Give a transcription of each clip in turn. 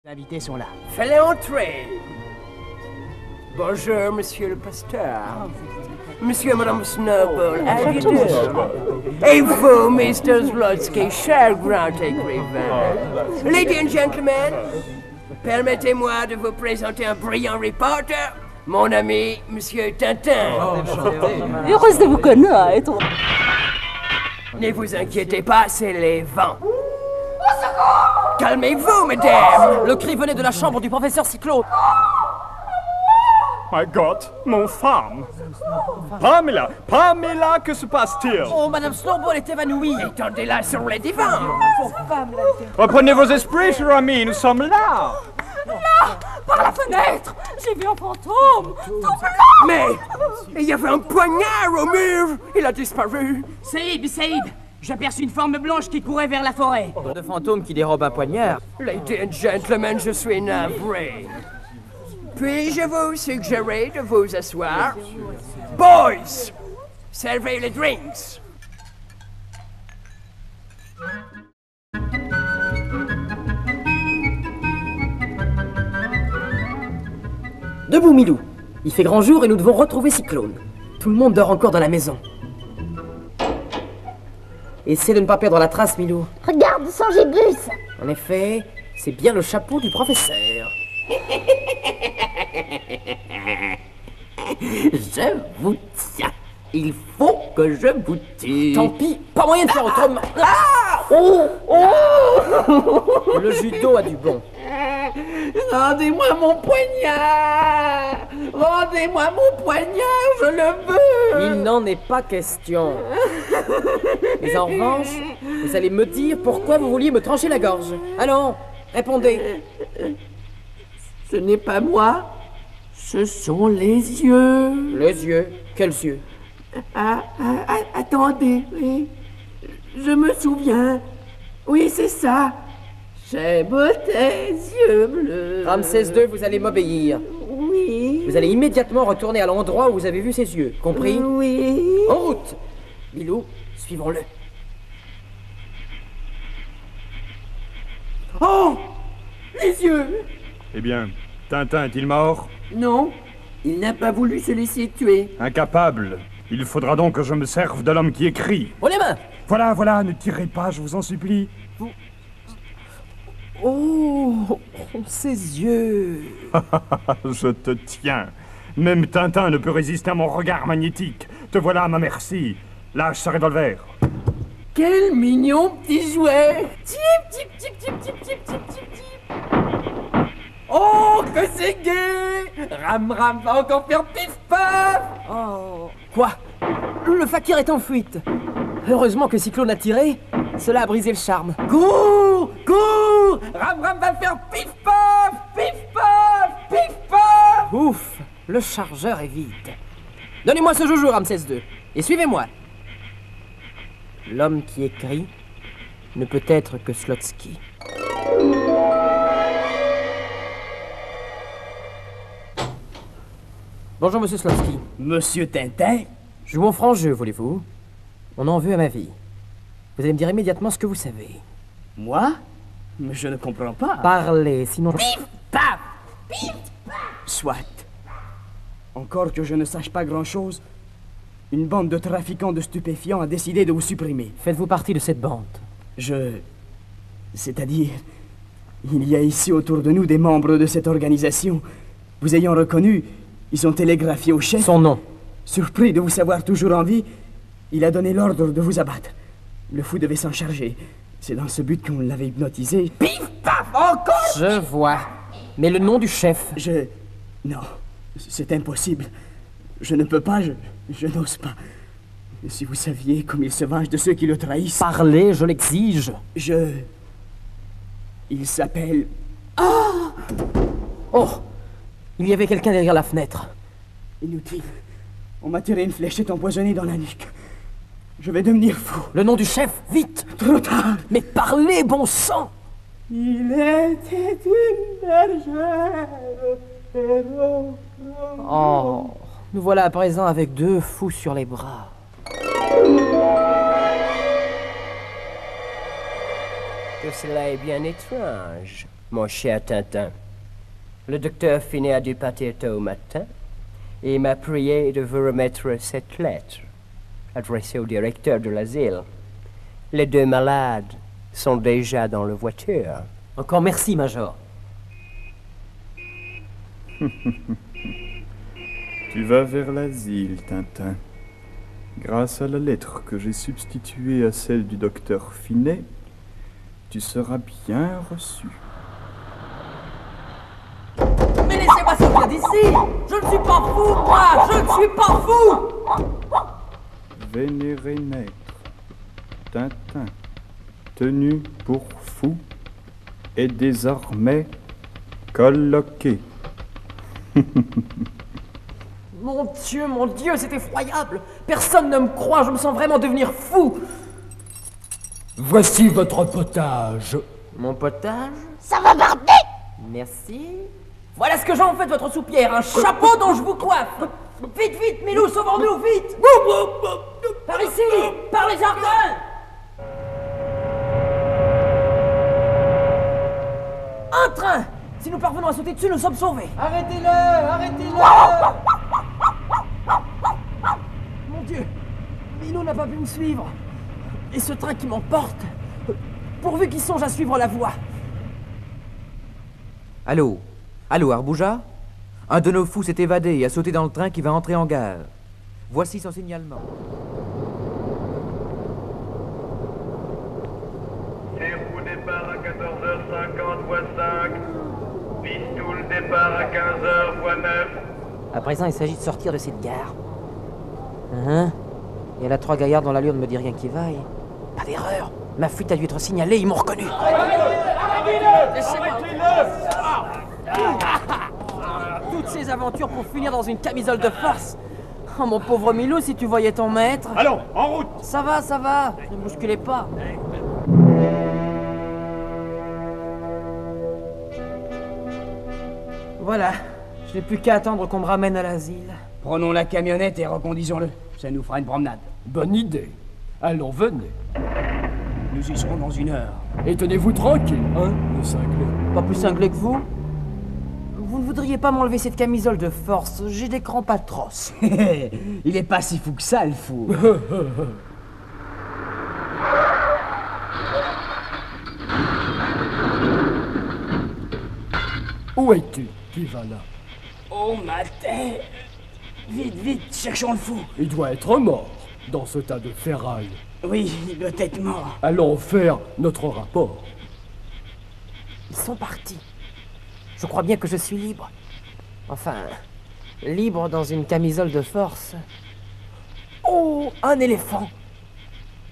Les invités sont là. Fallait entrer. Bonjour, monsieur le pasteur. Monsieur et madame Snowball, how do you do? Et vous, Mr. Zlotsky, cher grand écrivain. Ladies and gentlemen, permettez-moi de vous présenter un brillant reporter, mon ami, monsieur Tintin. Heureuse de vous connaître. Ne vous inquiétez pas, c'est les vents. Calmez-vous, mesdames. Le cri venait de la chambre du professeur Cyclone. My God, mon femme. Pamela, Pamela, que se passe-t-il? Oh, Madame Snowball est évanouie. Étendez-la sur les divans. Reprenez vos esprits, cher ami, nous sommes là. Par la fenêtre, j'ai vu un fantôme. Tout blanc. Mais il y avait un poignard au mur. Il a disparu. Saïd, j'aperçus une forme blanche qui courait vers la forêt. De fantôme qui dérobe un poignard. Ladies and gentlemen, je suis navré. Puis-je vous suggérer de vous asseoir? Boys, servez les drinks. Debout, Milou. Il fait grand jour et nous devons retrouver Cyclone. Tout le monde dort encore dans la maison. Essaie de ne pas perdre la trace, Milou. Regarde son gibus. En effet, c'est bien le chapeau du professeur. Je vous tiens. Il faut que je vous tue. Tant pis, pas moyen de faire autrement. Le judo a du bon. Rendez-moi mon poignard. Rendez-moi mon poignard, je le veux. Il n'en est pas question. Mais en revanche, vous allez me dire pourquoi vous vouliez me trancher la gorge. Allons, répondez. Ce n'est pas moi. Ce sont les yeux. Les yeux? Quels yeux? Attendez, oui. Je me souviens. Oui, c'est ça. J'aime tes yeux bleus. Ramsès II, vous allez m'obéir. Oui. Vous allez immédiatement retourner à l'endroit où vous avez vu ses yeux. Compris? Oui. En route! Milou, suivons-le. Oh! Les yeux! Eh bien, Tintin est-il mort? Non, il n'a pas voulu se laisser tuer. Incapable. Il faudra donc que je me serve de l'homme qui écrit. Oh, les mains! Voilà, ne tirez pas, je vous en supplie. Oh, ses yeux! Je te tiens. Même Tintin ne peut résister à mon regard magnétique. Te voilà à ma merci. Lâche ce revolver. Quel mignon petit jouet! Tip, tip, tip, tip, tip, tip, tip, tip, tip. Oh, que c'est gai! Ram va encore faire pif-paf! Oh, quoi? Le fakir est en fuite. Heureusement que Cyclone a tiré. Cela a brisé le charme. Cours! Ram va faire pif-paf! Pif-paf! Pif-paf! Ouf, le chargeur est vide. Donnez-moi ce joujou, Ramsès II, et suivez-moi. L'homme qui écrit ne peut être que Slotsky. Bonjour, monsieur Slotsky. Monsieur Tintin? Jouons franc jeu, voulez-vous? On en veut à ma vie. Vous allez me dire immédiatement ce que vous savez. Moi? Mais je ne comprends pas. Parlez, sinon... Pif, paf! Pif, paf! Soit. Encore que je ne sache pas grand-chose, une bande de trafiquants de stupéfiants a décidé de vous supprimer. Faites-vous partie de cette bande? C'est-à-dire, il y a ici autour de nous des membres de cette organisation. Vous ayant reconnu, ils ont télégraphié au chef. Son nom? Surpris de vous savoir toujours en vie, il a donné l'ordre de vous abattre. Le fou devait s'en charger. C'est dans ce but qu'on l'avait hypnotisé. Pif, paf, encore! Je vois. Mais le nom du chef? Non, c'est impossible. Je ne peux pas, je n'ose pas. Si vous saviez comme il se venge de ceux qui le trahissent... Parlez, je l'exige. Il s'appelle... Oh! Il y avait quelqu'un derrière la fenêtre. Inutile. On m'a tiré une fléchette empoisonnée dans la nuque. Je vais devenir fou. Le nom du chef, vite! Trop tard. Mais parlez, bon sang! Il était une bergère. Oh, nous voilà à présent avec deux fous sur les bras. Que cela est bien étrange. Mon cher Tintin, le docteur Finet a dû partir tôt au matin et il m'a prié de vous remettre cette lettre adressée au directeur de l'asile. Les 2 malades sont déjà dans la voiture. Encore merci, Major. Tu vas vers l'asile, Tintin. Grâce à la lettre que j'ai substituée à celle du docteur Finet, tu seras bien reçu. Mais laissez-moi sortir d'ici! Je ne suis pas fou, moi! Je ne suis pas fou! Vénéré maître, Tintin, tenu pour fou, est désormais colloqué. Mon Dieu, c'est effroyable! Personne ne me croit, je me sens vraiment devenir fou! Voici votre potage. Mon potage? Ça va barder! Merci. Voilà ce que j'en fais de votre soupière, un chapeau dont je vous coiffe! Vite, vite, Milou, sauvons-nous, vite! Par ici! Par les jardins! Un train! Si nous parvenons à sauter dessus, nous sommes sauvés! Arrêtez-le! Arrêtez-le! Mon Dieu! Milou n'a pas pu me suivre! Et ce train qui m'emporte! Pourvu qu'il songe à suivre la voie! Allô? Allô, Arbouja? Un de nos fous s'est évadé et a sauté dans le train qui va entrer en gare. Voici son signalement. Serrou départ à 14h50 voie 5. Pistoul départ à 15h voie 9. À présent, il s'agit de sortir de cette gare. Il y a là 3 gaillards dont l'allure ne me dit rien qui vaille. Pas d'erreur. Ma fuite a dû être signalée, ils m'ont reconnu. Toutes ces aventures pour finir dans une camisole de force. Oh mon pauvre Milou, si tu voyais ton maître. Allons, en route! Ça va, ça va. Ne bousculez pas. Voilà. Je n'ai plus qu'à attendre qu'on me ramène à l'asile. Prenons la camionnette et reconduisons-le. Ça nous fera une promenade. Bonne idée. Allons, venez. Nous y serons dans 1 heure. Et tenez-vous tranquille, hein, le cinglé. Pas plus cinglé que vous? Vous ne voudriez pas m'enlever cette camisole de force? J'ai des crampes atroces. Il est pas si fou que ça, le fou. Où es-tu? Qui va là? Oh, ma tête! Vite, vite, cherchons le fou. Il doit être mort, dans ce tas de ferraille. Oui, il doit être mort. Allons faire notre rapport. Ils sont partis. Je crois bien que je suis libre. Enfin, libre dans une camisole de force. Oh, un éléphant.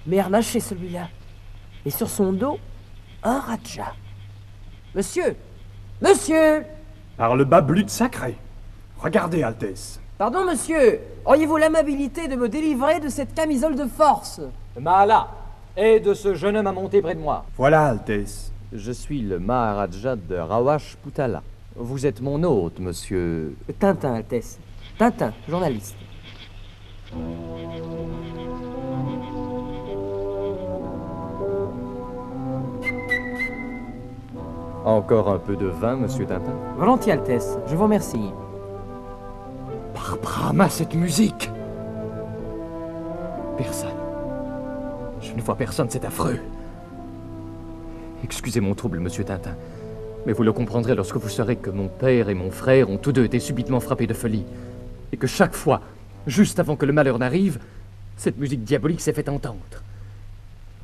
Mais harnaché celui-là. Et sur son dos, un raja. Monsieur! Monsieur! Par le bas blut sacré. Regardez, Altesse. Pardon, monsieur. Auriez-vous l'amabilité de me délivrer de cette camisole de force? Mahala, aide ce jeune homme à monter près de moi. Voilà, Altesse. Je suis le Maharaja de Rawash Putala. Vous êtes mon hôte, monsieur... Tintin, Altesse. Tintin, journaliste. Encore un peu de vin, monsieur Tintin? Volontiers, Altesse. Je vous remercie. Par Brahma, cette musique! Personne. Je ne vois personne, c'est affreux. Excusez mon trouble, monsieur Tintin, mais vous le comprendrez lorsque vous saurez que mon père et mon frère ont tous deux été subitement frappés de folie, et que chaque fois, juste avant que le malheur n'arrive, cette musique diabolique s'est fait entendre.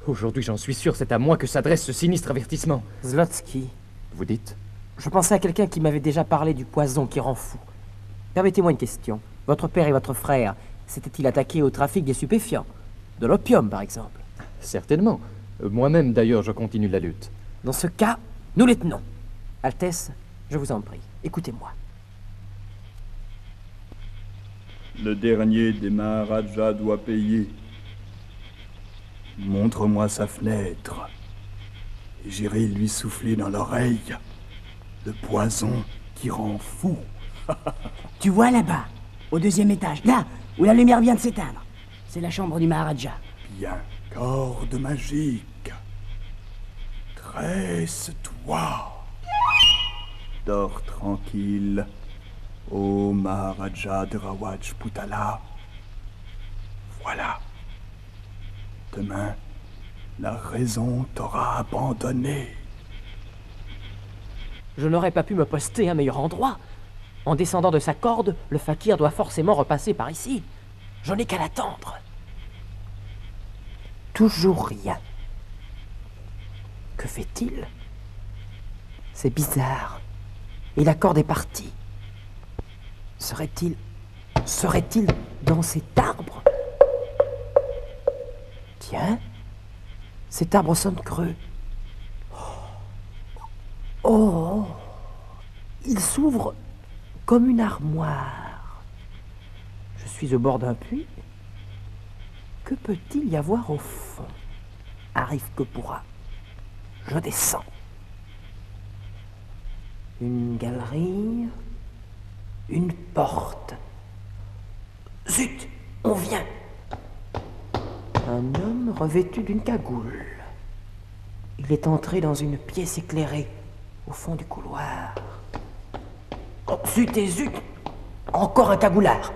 Aujourd'hui, j'en suis sûr, c'est à moi que s'adresse ce sinistre avertissement. Zlotsky. Vous dites? Je pensais à quelqu'un qui m'avait déjà parlé du poison qui rend fou. Permettez-moi une question. Votre père et votre frère s'étaient-ils attaqués au trafic des stupéfiants? De l'opium, par exemple? Certainement. Moi-même, d'ailleurs, je continue la lutte. Dans ce cas, nous les tenons. Altesse, je vous en prie, écoutez-moi. Le dernier des Maharajas doit payer. Montre-moi sa fenêtre. Et j'irai lui souffler dans l'oreille le poison qui rend fou. Tu vois là-bas, au 2e étage, là où la lumière vient de s'éteindre. C'est la chambre du Maharaja. Bien, corde magique. Tresse-toi. Dors tranquille, ô Maharaja de Rawajputala. Voilà. Demain, la raison t'aura abandonné. Je n'aurais pas pu me poster à un meilleur endroit. En descendant de sa corde, le fakir doit forcément repasser par ici. Je n'ai qu'à l'attendre. Toujours rien. Que fait-il? C'est bizarre. Et la corde est partie. Serait-il dans cet arbre? Tiens, cet arbre sonne creux. Oh, il s'ouvre comme une armoire. Je suis au bord d'un puits. Que peut-il y avoir au fond? Arrive que pourra. Je descends. Une galerie. Une porte. Zut, on vient. Un homme revêtu d'une cagoule. Il est entré dans une pièce éclairée, au fond du couloir. Oh, zut et zut! Encore un cagoulard!